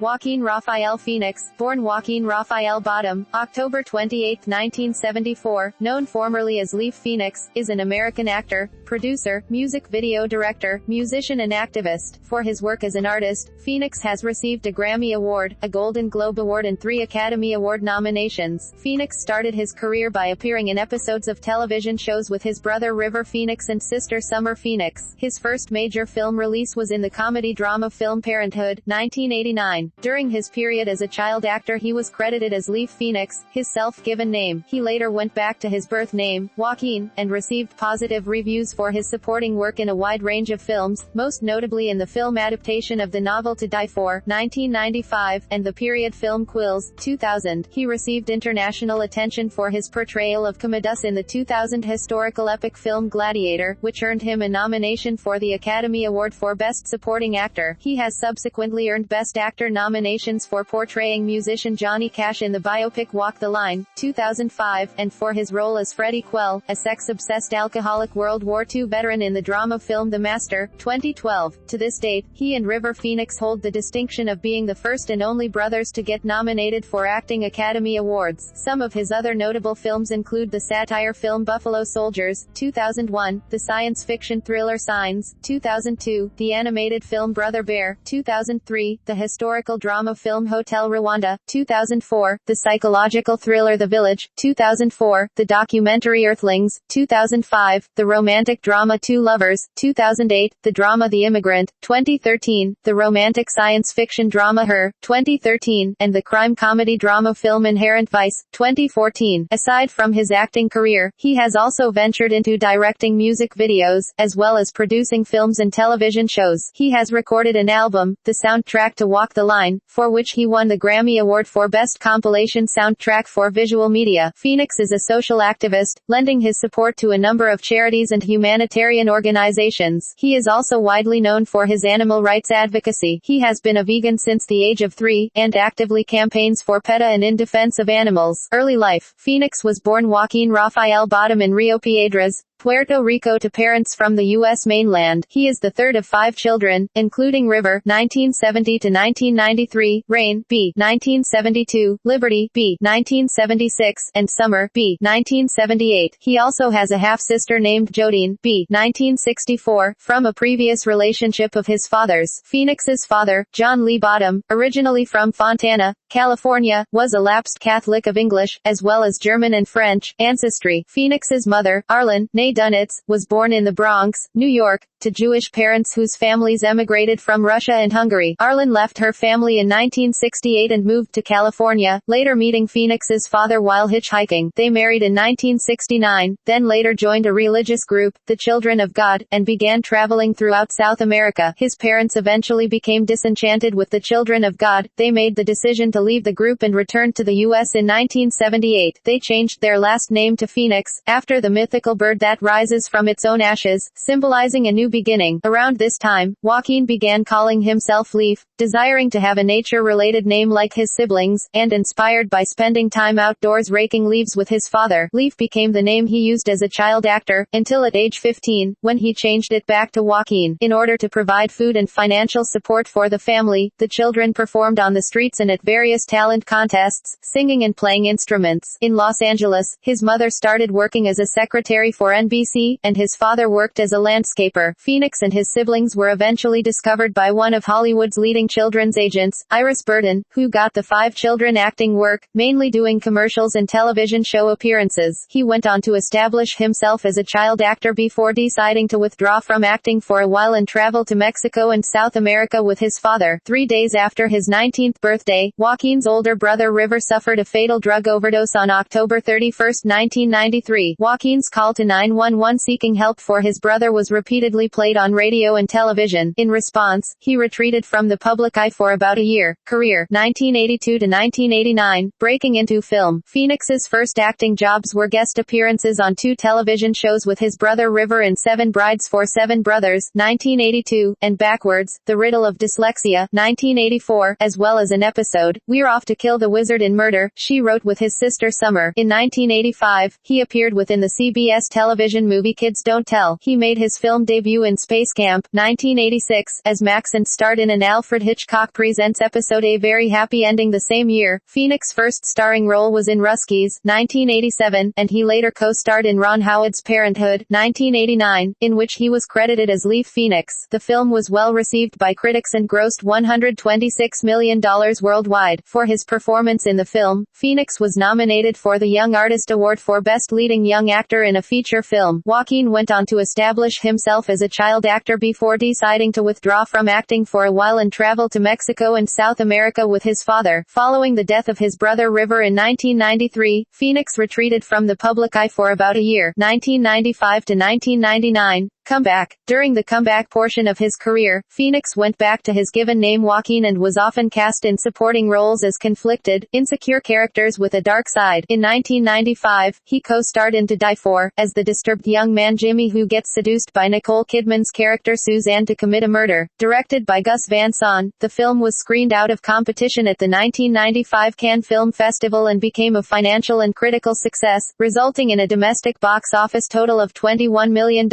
Joaquin Raphael Phoenix, born Joaquin Raphael Bottom, October 28, 1974, known formerly as Leaf Phoenix, is an American actor, producer, music video director, musician and activist. For his work as an artist, Phoenix has received a Grammy Award, a Golden Globe Award and 3 Academy Award nominations. Phoenix started his career by appearing in episodes of television shows with his brother River Phoenix and sister Summer Phoenix. His first major film release was in the comedy drama film Parenthood, 1989. During his period as a child actor he was credited as Leaf Phoenix, his self-given name. He later went back to his birth name, Joaquin, and received positive reviews for his supporting work in a wide range of films, most notably in the film adaptation of the novel To Die For, 1995, and the period film Quills, 2000. He received international attention for his portrayal of Commodus in the 2000 historical epic film Gladiator, which earned him a nomination for the Academy Award for Best Supporting Actor. He has subsequently earned Best Actor nominations for portraying musician Johnny Cash in the biopic Walk the Line, 2005, and for his role as Freddie Quell, a sex-obsessed alcoholic World War II veteran in the drama film The Master, 2012. To this date, he and River Phoenix hold the distinction of being the first and only brothers to get nominated for acting Academy Awards. Some of his other notable films include the satire film Buffalo Soldiers, 2001, the science fiction thriller Signs, 2002, the animated film Brother Bear, 2003, the historical drama film Hotel Rwanda, 2004, the psychological thriller The Village, 2004, the documentary Earthlings, 2005, the romantic drama Two Lovers, 2008, the drama The Immigrant, 2013, the romantic science fiction drama Her, 2013, and the crime comedy drama film Inherent Vice, 2014. Aside from his acting career, he has also ventured into directing music videos, as well as producing films and television shows. He has recorded an album, the soundtrack to Walk the Line, for which he won the Grammy Award for Best Compilation Soundtrack for Visual Media. Phoenix is a social activist, lending his support to a number of charities and humanitarian organizations. He is also widely known for his animal rights advocacy. He has been a vegan since the age of 3, and actively campaigns for PETA and in defense of animals. Early life. Phoenix was born Joaquin Raphael Bottom in Rio Piedras, Puerto Rico to parents from the U.S. mainland. He is the third of 5 children, including River, 1970 to 1993, Rain, B. 1972, Liberty, B. 1976, and Summer, B. 1978. He also has a half-sister named Jodine, B. 1964, from a previous relationship of his father's. Phoenix's father, John Lee Bottom, originally from Fontana, California, was a lapsed Catholic of English, as well as German and French, ancestry. Phoenix's mother, Arlen, Dunitz, was born in the Bronx, New York, to Jewish parents whose families emigrated from Russia and Hungary. Arlen left her family in 1968 and moved to California, later meeting Phoenix's father while hitchhiking. They married in 1969, then later joined a religious group, the Children of God, and began traveling throughout South America. His parents eventually became disenchanted with the Children of God. They made the decision to leave the group and returned to the U.S. in 1978. They changed their last name to Phoenix, after the mythical bird that rises from its own ashes, symbolizing a new beginning. Around this time, Joaquin began calling himself Leaf, desiring to have a nature-related name like his siblings, and inspired by spending time outdoors raking leaves with his father. Leaf became the name he used as a child actor, until at age 15, when he changed it back to Joaquin. In order to provide food and financial support for the family, the children performed on the streets and at various talent contests, singing and playing instruments. In Los Angeles, his mother started working as a secretary for NBC, and his father worked as a landscaper. Phoenix and his siblings were eventually discovered by one of Hollywood's leading children's agents, Iris Burton, who got the 5 children acting work, mainly doing commercials and television show appearances. He went on to establish himself as a child actor before deciding to withdraw from acting for a while and travel to Mexico and South America with his father. 3 days after his 19th birthday, Joaquin's older brother River suffered a fatal drug overdose on October 31, 1993. Joaquin's call to 911 seeking help for his brother was repeatedly played on radio and television. In response, he retreated from the public eye for about a year. Career 1982 to 1989, breaking into film. Phoenix's first acting jobs were guest appearances on 2 television shows with his brother River in 7 Brides for 7 Brothers, 1982, and Backwards, The Riddle of Dyslexia, 1984, as well as an episode, We're Off to Kill the Wizard in Murder, She Wrote with his sister Summer. In 1985, he appeared within the CBS television television movie Kids Don't Tell. He made his film debut in Space Camp, 1986, as Max and starred in an Alfred Hitchcock Presents episode A Very Happy Ending the same year. Phoenix's first starring role was in Ruskies, 1987, and he later co-starred in Ron Howard's Parenthood, 1989, in which he was credited as Leaf Phoenix. The film was well received by critics and grossed $126 million worldwide. For his performance in the film, Phoenix was nominated for the Young Artist Award for Best Leading Young Actor in a Feature Film. Joaquin went on to establish himself as a child actor before deciding to withdraw from acting for a while and travel to Mexico and South America with his father. Following the death of his brother River in 1993, Phoenix retreated from the public eye for about a year, 1995 to 1999. Comeback. During the comeback portion of his career, Phoenix went back to his given name Joaquin and was often cast in supporting roles as conflicted, insecure characters with a dark side. In 1995, he co-starred in To Die For, as the disturbed young man Jimmy who gets seduced by Nicole Kidman's character Suzanne to commit a murder. Directed by Gus Van Sant, the film was screened out of competition at the 1995 Cannes Film Festival and became a financial and critical success, resulting in a domestic box office total of $21 million.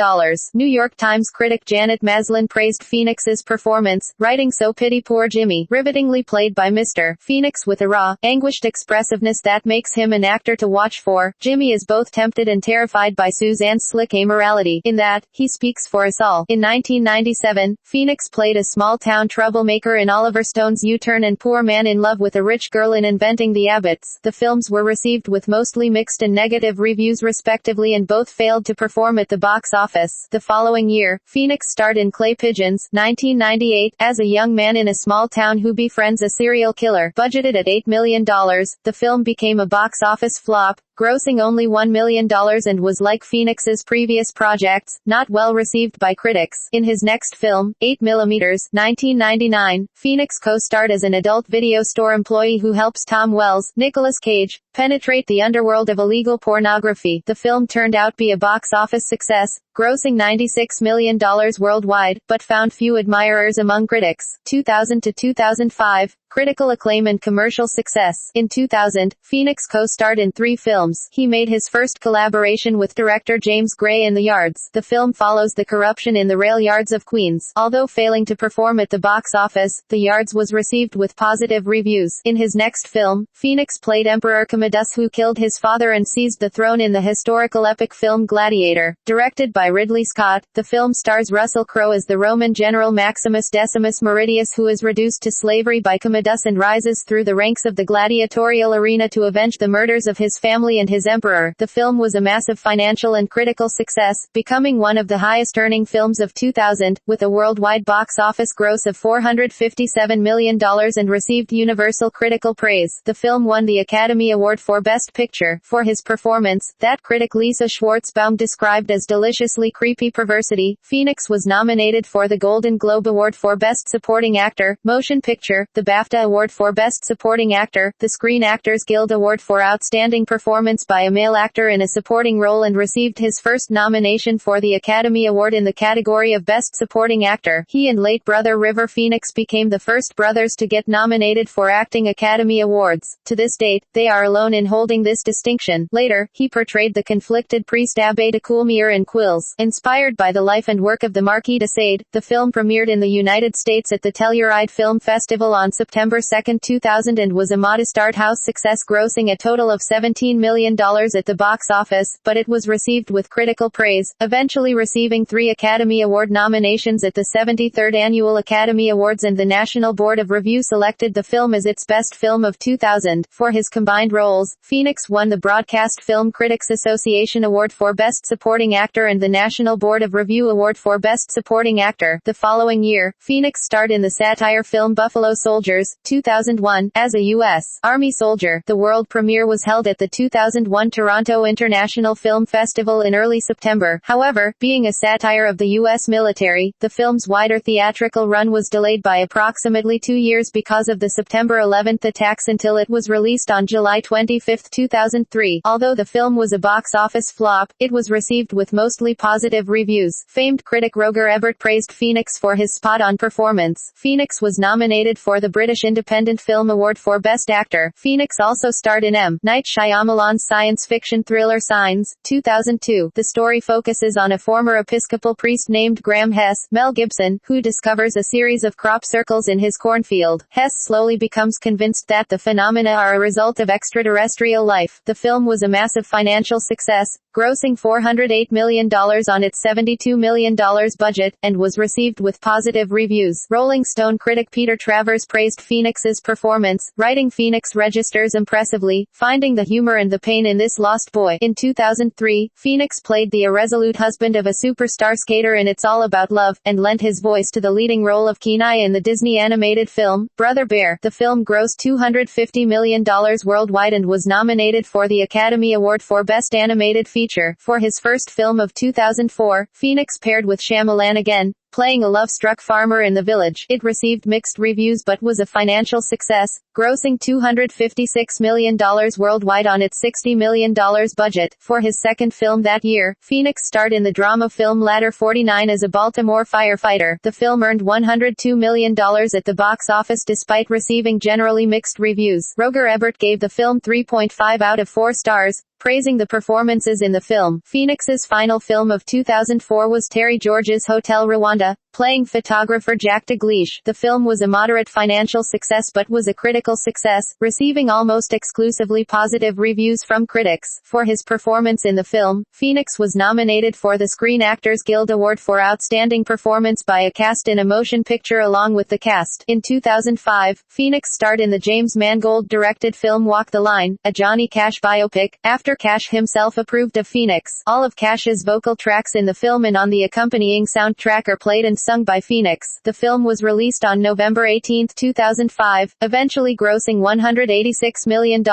New York Times critic Janet Maslin praised Phoenix's performance, writing, "So pity poor Jimmy, rivetingly played by Mr. Phoenix with a raw, anguished expressiveness that makes him an actor to watch for. Jimmy is both tempted and terrified by Suzanne's slick amorality. In that, he speaks for us all." In 1997, Phoenix played a small-town troublemaker in Oliver Stone's U-Turn and Poor Man in Love with a Rich Girl in Inventing the Abbotts. The films were received with mostly mixed and negative reviews respectively and both failed to perform at the box office. The following year, Phoenix starred in Clay Pigeons, 1998, as a young man in a small town who befriends a serial killer. Budgeted at $8 million, the film became a box office flop, grossing only $1 million and was like Phoenix's previous projects, not well received by critics. In his next film, 8mm, 1999, Phoenix co-starred as an adult video store employee who helps Tom Wells, Nicolas Cage, penetrate the underworld of illegal pornography. The film turned out to be a box office success, grossing $96 million worldwide, but found few admirers among critics. 2000 to 2005, critical acclaim and commercial success. In 2000, Phoenix co-starred in 3 films. He made his first collaboration with director James Gray in The Yards. The film follows the corruption in the rail yards of Queens. Although failing to perform at the box office, The Yards was received with positive reviews. In his next film, Phoenix played Emperor Commodus who killed his father and seized the throne in the historical epic film Gladiator. Directed by Ridley Scott, the film stars Russell Crowe as the Roman general Maximus Decimus Meridius who is reduced to slavery by Commodus and rises through the ranks of the gladiatorial arena to avenge the murders of his family and his emperor. The film was a massive financial and critical success, becoming one of the highest-earning films of 2000, with a worldwide box office gross of $457 million and received universal critical praise. The film won the Academy Award for Best Picture. For his performance, that critic Lisa Schwartzbaum described as deliciously creepy perversity, Phoenix was nominated for the Golden Globe Award for Best Supporting Actor, Motion Picture, the BAFTA Award for Best Supporting Actor, the Screen Actors Guild Award for Outstanding Performance by a Male Actor in a Supporting Role and received his first nomination for the Academy Award in the category of Best Supporting Actor. He and late brother River Phoenix became the first brothers to get nominated for Acting Academy Awards. To this date, they are alone in holding this distinction. Later, he portrayed the conflicted priest Abbé de Coulmier in Quills. Inspired by the life and work of the Marquis de Sade, the film premiered in the United States at the Telluride Film Festival on September 2, 2000 and was a modest art house success, grossing a total of $17 million at the box office, but it was received with critical praise, eventually receiving 3 Academy Award nominations at the 73rd Annual Academy Awards, and the National Board of Review selected the film as its best film of 2000. For his combined roles, Phoenix won the Broadcast Film Critics Association Award for Best Supporting Actor and the National Board of Review Award for Best Supporting Actor. The following year, Phoenix starred in the satire film Buffalo Soldiers, 2001, as a U.S. Army soldier. The world premiere was held at the 2001 Toronto International Film Festival in early September. However, being a satire of the U.S. military, the film's wider theatrical run was delayed by approximately 2 years because of the September 11 attacks until it was released on July 25, 2003. Although the film was a box office flop, it was received with mostly positive reviews. Famed critic Roger Ebert praised Phoenix for his spot-on performance. Phoenix was nominated for the British British Independent Film Award for Best Actor. Phoenix also starred in M. Night Shyamalan's science fiction thriller Signs, 2002. The story focuses on a former Episcopal priest named Graham Hess, Mel Gibson, who discovers a series of crop circles in his cornfield. Hess slowly becomes convinced that the phenomena are a result of extraterrestrial life. The film was a massive financial success, grossing $408 million on its $72 million budget, and was received with positive reviews. Rolling Stone critic Peter Travers praised Phoenix's performance, writing, "Phoenix registers impressively, finding the humor and the pain in this lost boy." In 2003, Phoenix played the irresolute husband of a superstar skater in It's All About Love, and lent his voice to the leading role of Kenai in the Disney animated film, Brother Bear. The film grossed $250 million worldwide and was nominated for the Academy Award for Best Animated Feature. For his first film of 2004, Phoenix paired with Shyamalan again, playing a love-struck farmer in The Village. It received mixed reviews but was a financial success, grossing $256 million worldwide on its $60 million budget. For his second film that year, Phoenix starred in the drama film Ladder 49 as a Baltimore firefighter. The film earned $102 million at the box office despite receiving generally mixed reviews. Roger Ebert gave the film 3.5 out of 4 stars, praising the performances in the film. Phoenix's final film of 2004 was Terry George's Hotel Rwanda, playing photographer Jack Dalglish. The film was a moderate financial success but was a critical success, receiving almost exclusively positive reviews from critics. For his performance in the film, Phoenix was nominated for the Screen Actors Guild Award for Outstanding Performance by a Cast in a Motion Picture along with the cast. In 2005, Phoenix starred in the James Mangold-directed film Walk the Line, a Johnny Cash biopic, after Cash himself approved of Phoenix. All of Cash's vocal tracks in the film and on the accompanying soundtrack are played and sung by Phoenix. The film was released on November 18, 2005, eventually grossing $186 million.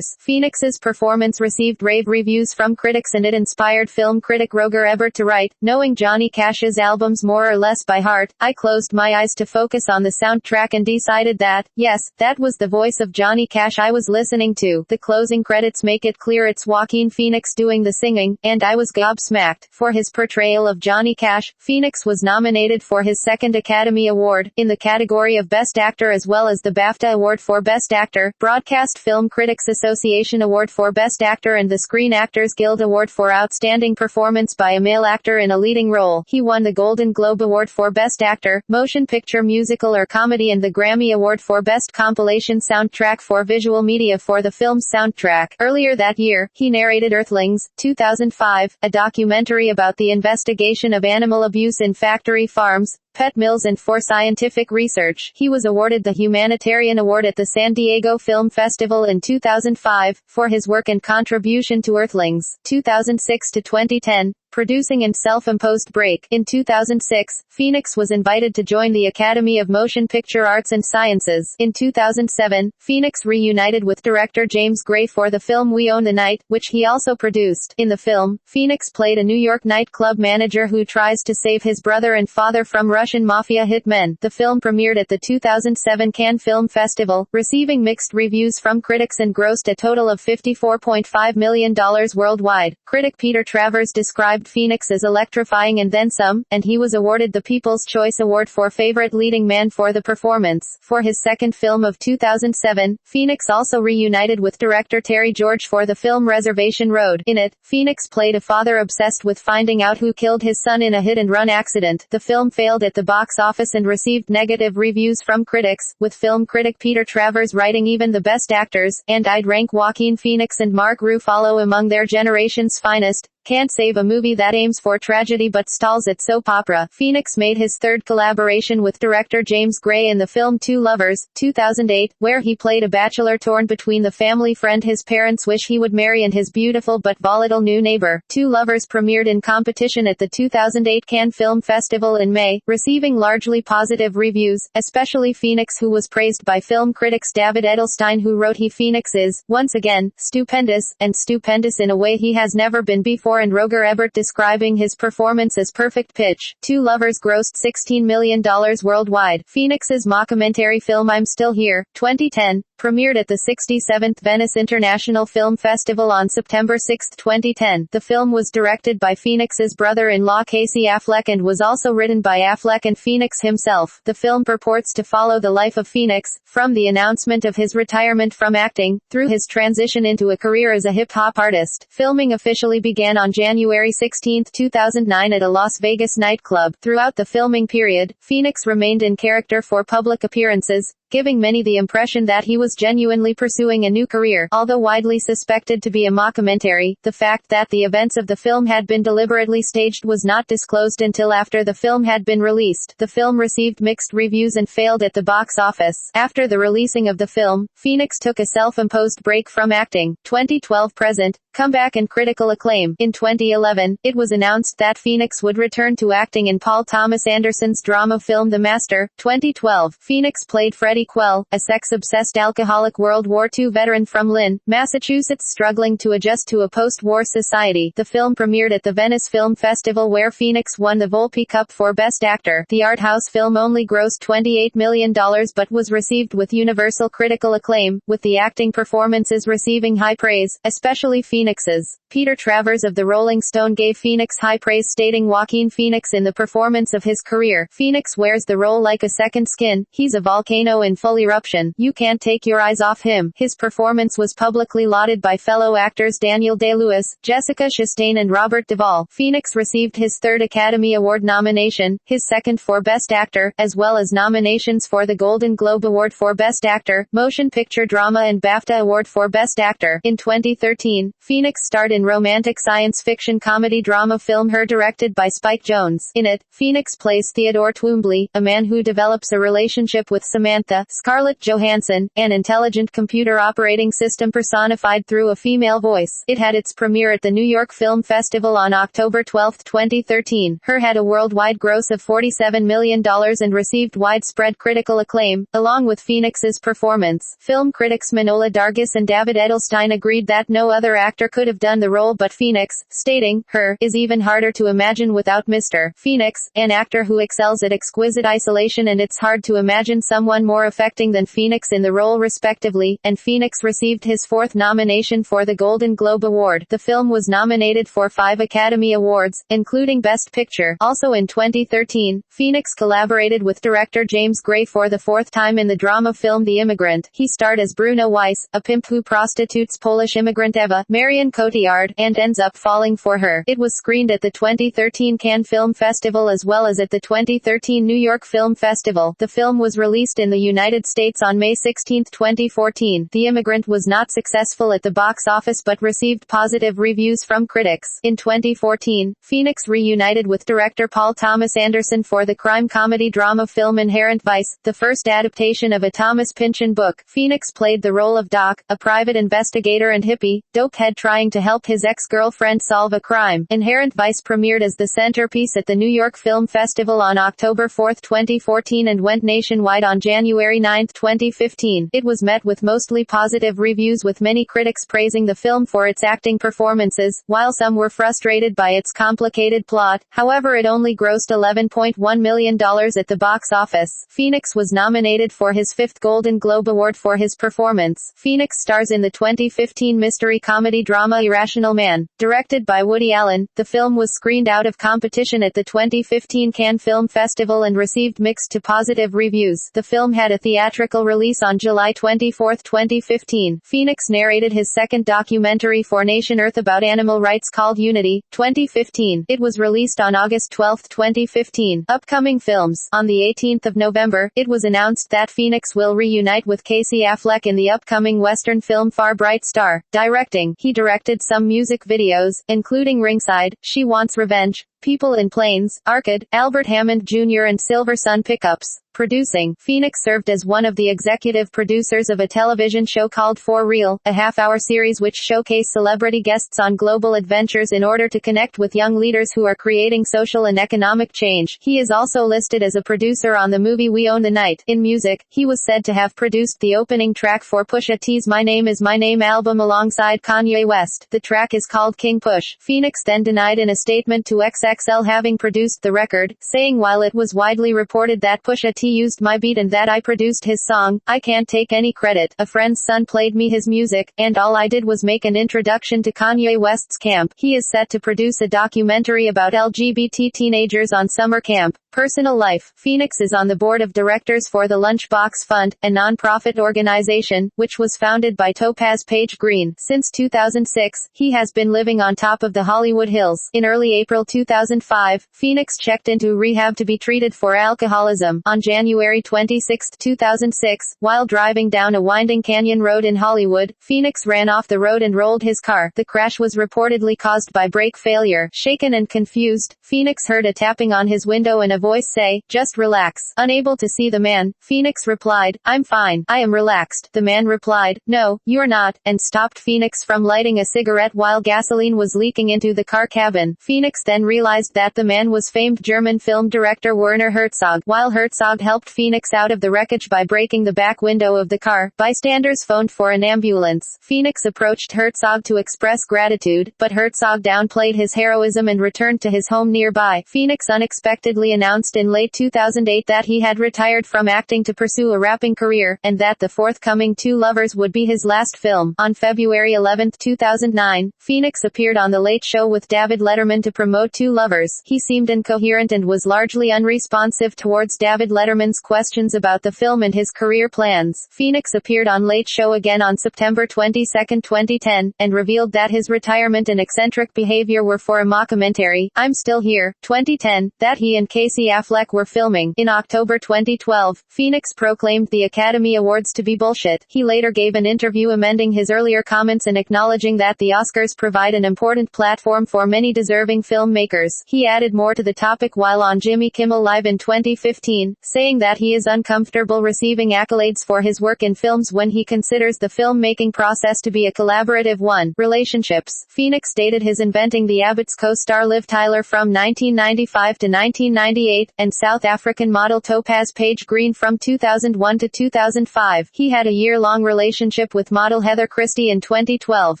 Phoenix's performance received rave reviews from critics and it inspired film critic Roger Ebert to write, "Knowing Johnny Cash's albums more or less by heart, I closed my eyes to focus on the soundtrack and decided that, yes, that was the voice of Johnny Cash I was listening to." The closing credits make it clear it's Joaquin Phoenix doing the singing, and I was gobsmacked. For his portrayal of Johnny Cash, Phoenix was nominated for his second Academy Award, in the category of Best Actor as well as the BAFTA Award for Best Actor, Broadcast Film Critics Association Award for Best Actor and the Screen Actors Guild Award for Outstanding Performance by a Male Actor in a Leading Role. He won the Golden Globe Award for Best Actor, Motion Picture Musical or Comedy and the Grammy Award for Best Compilation Soundtrack for Visual Media for the film's soundtrack. Earlier that year, he narrated Earthlings, 2005, a documentary about the investigation of animal abuse in factory farms, pet mills and for scientific research. He was awarded the Humanitarian Award at the San Diego Film Festival in 2005, for his work and contribution to Earthlings, 2006 to 2010. Producing and self-imposed break. In 2006, Phoenix was invited to join the Academy of Motion Picture Arts and Sciences. In 2007, Phoenix reunited with director James Gray for the film We Own the Night, which he also produced. In the film, Phoenix played a New York nightclub manager who tries to save his brother and father from Russian mafia hitmen. The film premiered at the 2007 Cannes Film Festival, receiving mixed reviews from critics and grossed a total of $54.5 million worldwide. Critic Peter Travers described Phoenix as electrifying and then some, and he was awarded the People's Choice Award for Favorite Leading Man for the performance. For his second film of 2007, Phoenix also reunited with director Terry George for the film Reservation Road. In it, Phoenix played a father obsessed with finding out who killed his son in a hit-and-run accident. The film failed at the box office and received negative reviews from critics, with film critic Peter Travers writing even the best actors, and I'd rank Joaquin Phoenix and Mark Ruffalo among their generation's finest. Can't save a movie that aims for tragedy but stalls at soap opera. Phoenix made his third collaboration with director James Gray in the film Two Lovers, 2008, where he played a bachelor torn between the family friend his parents wish he would marry and his beautiful but volatile new neighbor. Two Lovers premiered in competition at the 2008 Cannes Film Festival in May, receiving largely positive reviews, especially Phoenix, who was praised by film critics David Edelstein, who wrote Phoenix is, once again, stupendous, and stupendous in a way he has never been before, and Roger Ebert describing his performance as perfect pitch. Two Lovers grossed $16 million worldwide. Phoenix's mockumentary film I'm Still Here, 2010, premiered at the 67th Venice International Film Festival on September 6, 2010. The film was directed by Phoenix's brother-in-law Casey Affleck and was also written by Affleck and Phoenix himself. The film purports to follow the life of Phoenix, from the announcement of his retirement from acting, through his transition into a career as a hip-hop artist. Filming officially began on January 16, 2009 at a Las Vegas nightclub. Throughout the filming period, Phoenix remained in character for public appearances, giving many the impression that he was genuinely pursuing a new career. Although widely suspected to be a mockumentary, the fact that the events of the film had been deliberately staged was not disclosed until after the film had been released. The film received mixed reviews and failed at the box office. After the releasing of the film, Phoenix took a self-imposed break from acting. 2012 present, comeback and critical acclaim. In 2011, it was announced that Phoenix would return to acting in Paul Thomas Anderson's drama film The Master. 2012, Phoenix played Freddie Quell, a sex-obsessed alcoholic World War II veteran from Lynn, Massachusetts struggling to adjust to a post-war society. The film premiered at the Venice Film Festival where Phoenix won the Volpe Cup for Best Actor. The art house film only grossed $28 million but was received with universal critical acclaim, with the acting performances receiving high praise, especially Phoenix's. Peter Travers of the Rolling Stone gave Phoenix high praise, stating Joaquin Phoenix in the performance of his career. Phoenix wears the role like a second skin. He's a volcano in full eruption. You can't take your eyes off him. His performance was publicly lauded by fellow actors Daniel Day-Lewis, Jessica Chastain and Robert Duvall. Phoenix received his third Academy Award nomination, his second for Best Actor, as well as nominations for the Golden Globe Award for Best Actor, Motion Picture Drama and BAFTA Award for Best Actor. In 2013, Phoenix starred in romantic science fiction comedy drama film Her, directed by Spike Jonze. In it, Phoenix plays Theodore Twombly, a man who develops a relationship with Samantha, Scarlett Johansson, an intelligent computer operating system personified through a female voice. It had its premiere at the New York Film Festival on October 12, 2013. Her had a worldwide gross of $47 million and received widespread critical acclaim, along with Phoenix's performance. Film critics Manohla Dargis and David Edelstein agreed that no other actor could have done the role but Phoenix, stating, Her is even harder to imagine without Mr. Phoenix, an actor who excels at exquisite isolation, and it's hard to imagine someone more affecting than Phoenix in the role respectively, and Phoenix received his fourth nomination for the Golden Globe Award. The film was nominated for 5 Academy Awards, including Best Picture. Also in 2013, Phoenix collaborated with director James Gray for the 4th time in the drama film The Immigrant. He starred as Bruno Weiss, a pimp who prostitutes Polish immigrant Eva, Marion Cotillard, and ends up falling for her. It was screened at the 2013 Cannes Film Festival as well as at the 2013 New York Film Festival. The film was released in the United States on May 16, 2014. The Immigrant was not successful at the box office but received positive reviews from critics. In 2014, Phoenix reunited with director Paul Thomas Anderson for the crime comedy drama film Inherent Vice, the first adaptation of a Thomas Pynchon book. Phoenix played the role of Doc, a private investigator and hippie, dopehead trying to help his ex-girlfriend solve a crime. Inherent Vice premiered as the centerpiece at the New York Film Festival on October 4, 2014 and went nationwide on January 9, 2015. It was met with mostly positive reviews, with many critics praising the film for its acting performances, while some were frustrated by its complicated plot. However, it only grossed $11.1 million at the box office. Phoenix was nominated for his 5th Golden Globe Award for his performance. Phoenix stars in the 2015 mystery comedy drama Irrational Man, directed by Woody Allen. The film was screened out of competition at the 2015 Cannes Film Festival and received mixed to positive reviews. The film had a theatrical release on July 24, 2015. Phoenix narrated his second documentary for Nation Earth about animal rights called Unity, 2015. It was released on August 12, 2015. Upcoming films. On the 18th of November, it was announced that Phoenix will reunite with Casey Affleck in the upcoming Western film Far Bright Star. Directing. He directed some music videos, including Ringside, She Wants Revenge, People in Planes, Arcade, Albert Hammond Jr. and Silver Sun Pickups. Producing. Phoenix served as one of the executive producers of a television show called For Real, a half-hour series which showcased celebrity guests on global adventures in order to connect with young leaders who are creating social and economic change. He is also listed as a producer on the movie We Own the Night. In music, he was said to have produced the opening track for Pusha T's My Name Is My Name album alongside Kanye West. The track is called King Push. Phoenix then denied in a statement to XX XXL having produced the record, saying while it was widely reported that Pusha T used my beat and that I produced his song, I can't take any credit. A friend's son played me his music, and all I did was make an introduction to Kanye West's camp. He is set to produce a documentary about LGBT teenagers on summer camp. Personal life. Phoenix is on the board of directors for the Lunchbox Fund, a non-profit organization, which was founded by Topaz Page Green. Since 2006, he has been living on top of the Hollywood Hills. In early April 2005, Phoenix checked into rehab to be treated for alcoholism. On January 26, 2006, while driving down a winding canyon road in Hollywood, Phoenix ran off the road and rolled his car. The crash was reportedly caused by brake failure. Shaken and confused, Phoenix heard a tapping on his window and a voice say, "Just relax." Unable to see the man, Phoenix replied, "I'm fine. I am relaxed." The man replied, "No, you're not," and stopped Phoenix from lighting a cigarette while gasoline was leaking into the car cabin. Phoenix then realized that the man was famed German film director Werner Herzog. While Herzog helped Phoenix out of the wreckage by breaking the back window of the car, bystanders phoned for an ambulance. Phoenix approached Herzog to express gratitude, but Herzog downplayed his heroism and returned to his home nearby. Phoenix unexpectedly announced in late 2008 that he had retired from acting to pursue a rapping career, and that the forthcoming Two Lovers would be his last film. On February 11, 2009, Phoenix appeared on The Late Show with David Letterman to promote Two Lovers. He seemed incoherent and was largely unresponsive towards David Letterman's questions about the film and his career plans. Phoenix appeared on Late Show again on September 22, 2010, and revealed that his retirement and eccentric behavior were for a mockumentary, I'm Still Here, 2010, that he and Casey Affleck were filming. In October 2012, Phoenix proclaimed the Academy Awards to be bullshit. He later gave an interview amending his earlier comments and acknowledging that the Oscars provide an important platform for many deserving filmmakers. He added more to the topic while on Jimmy Kimmel Live in 2015, saying that he is uncomfortable receiving accolades for his work in films when he considers the filmmaking process to be a collaborative one. Relationships. Phoenix dated his Inventing the Abbots co-star Liv Tyler from 1995 to 1998, and South African model Topaz Page Green from 2001 to 2005. He had a year-long relationship with model Heather Christie in 2012.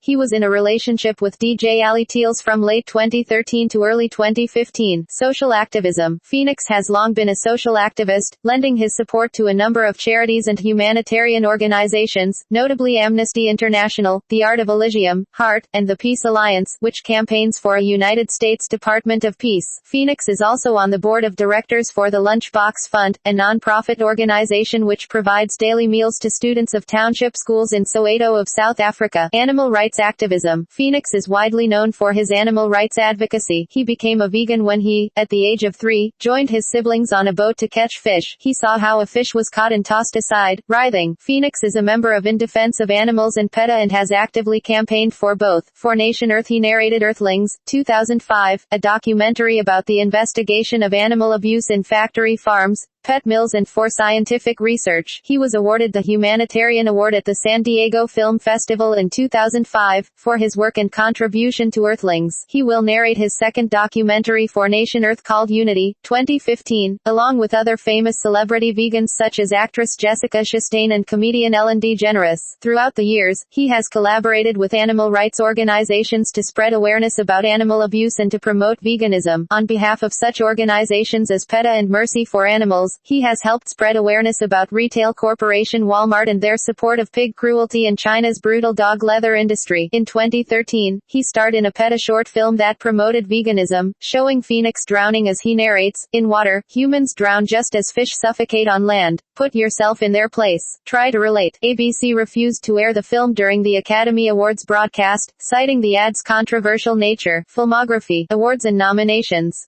He was in a relationship with DJ Ali Teals from late 2013 to early 2015. Social activism. Phoenix has long been a social activist, lending his support to a number of charities and humanitarian organizations, notably Amnesty International, The Art of Elysium, Heart, and the Peace Alliance, which campaigns for a United States Department of Peace. Phoenix is also on the board of directors for the Lunchbox Fund, a non-profit organization which provides daily meals to students of township schools in Soweto of South Africa. Animal rights activism. Phoenix is widely known for his animal rights advocacy. He became a vegan when he, at the age of 3, joined his siblings on a boat to catch fish. He saw how a fish was caught and tossed aside, writhing. Phoenix is a member of In Defense of Animals and PETA and has actively campaigned for both. For Nation Earth he narrated Earthlings, 2005, a documentary about the investigation of animal abuse in factory farms, pet mills and for scientific research. He was awarded the Humanitarian Award at the San Diego Film Festival in 2005, for his work and contribution to Earthlings. He will narrate his second documentary for Nation Earth called Unity, 2015, along with other famous celebrity vegans such as actress Jessica Chastain and comedian Ellen DeGeneres. Throughout the years, he has collaborated with animal rights organizations to spread awareness about animal abuse and to promote veganism. On behalf of such organizations as PETA and Mercy for Animals, he has helped spread awareness about retail corporation Walmart and their support of pig cruelty and China's brutal dog leather industry. In 2013, he starred in a PETA short film that promoted veganism, showing Phoenix drowning as he narrates, "In water, humans drown just as fish suffocate on land. Put yourself in their place. Try to relate." ABC refused to air the film during the Academy Awards broadcast, citing the ad's controversial nature. Filmography, awards and nominations.